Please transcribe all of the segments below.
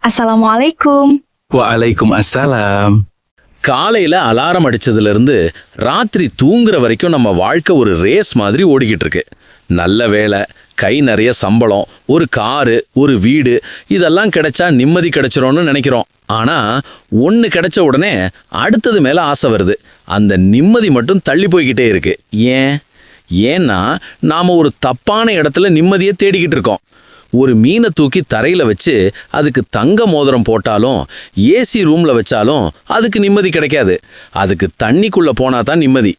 அஸ்ஸலாமுஅலைக்கும். வலைக்கும் அஸ்ஸலாம். காலையில் அலாரம் அடிச்சதுல இருந்து ராத்திரி தூங்குற வரைக்கும் நம்ம வாழ்க்கை ஒரு ரேஸ் மாதிரி ஓடிக்கிட்டு இருக்கு. நல்ல வேலை, கை நிறைய சம்பளம், ஒரு காரு, ஒரு வீடு, இதெல்லாம் கிடைச்சா நிம்மதி கிடைச்சிரும்னு நினைக்கிறோம். ஆனால் ஒன்று கிடைச்ச உடனே அடுத்தது மேலே ஆசை வருது. அந்த நிம்மதி மட்டும் தள்ளி போய்கிட்டே இருக்கு. ஏன்னா நாம் ஒரு தப்பான இடத்துல நிம்மதியை தேடிக்கிட்டு இருக்கோம். ஒரு மீனை தூக்கி தரையில் வச்சு அதுக்கு தங்க மோதிரம் போட்டாலும், ஏசி ரூமில் வச்சாலும் அதுக்கு நிம்மதி கிடைக்காது. அதுக்கு தண்ணிக்குள்ளே போனால் தான் நிம்மதி.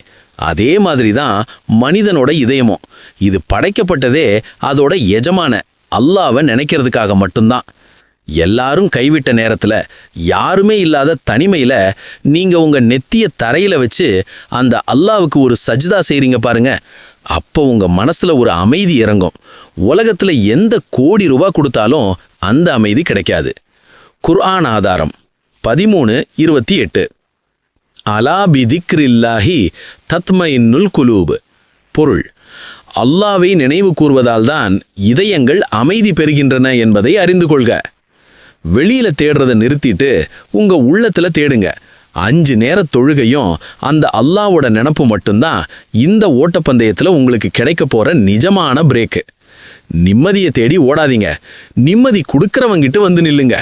அதே மாதிரி தான் மனிதனோட இதயமும். இது படைக்கப்பட்டதே அதோட எஜமான அல்லாவை நினைக்கிறதுக்காக மட்டும்தான். எல்லாரும் கைவிட்ட நேரத்தில், யாருமே இல்லாத தனிமையில் நீங்கள் உங்கள் நெத்தியை தரையில் வச்சு அந்த அல்லாவுக்கு ஒரு சஜ்தா செய்கிறீங்க பாருங்க. அப்போ உங்கள் மனசில் ஒரு அமைதி இறங்கும். உலகத்தில் எந்த கோடி ரூபாய் கொடுத்தாலும் அந்த அமைதி கிடைக்காது. குர்ஆன் ஆதாரம் 13:28. அலா பிதிக்ரில்லாஹி தத்மைன்னுல் குலூப். பொருள்: அல்லாவை நினைவு கூர்வதால் தான் இதயங்கள் அமைதி பெறுகின்றன என்பதை அறிந்து கொள்க. வெளியில தேடுறதை நிறுத்திட்டு உங்க உள்ளத்துல தேடுங்க. 5 நேர தொழுகையும் அந்த அல்லாவோட நினப்பு மட்டும்தான் இந்த ஓட்டப்பந்தயத்தில் உங்களுக்கு கிடைக்க போற நிஜமான பிரேக்கு. நிம்மதியை தேடி ஓடாதீங்க, நிம்மதி கொடுக்கறவங்கிட்ட வந்து நில்லுங்க.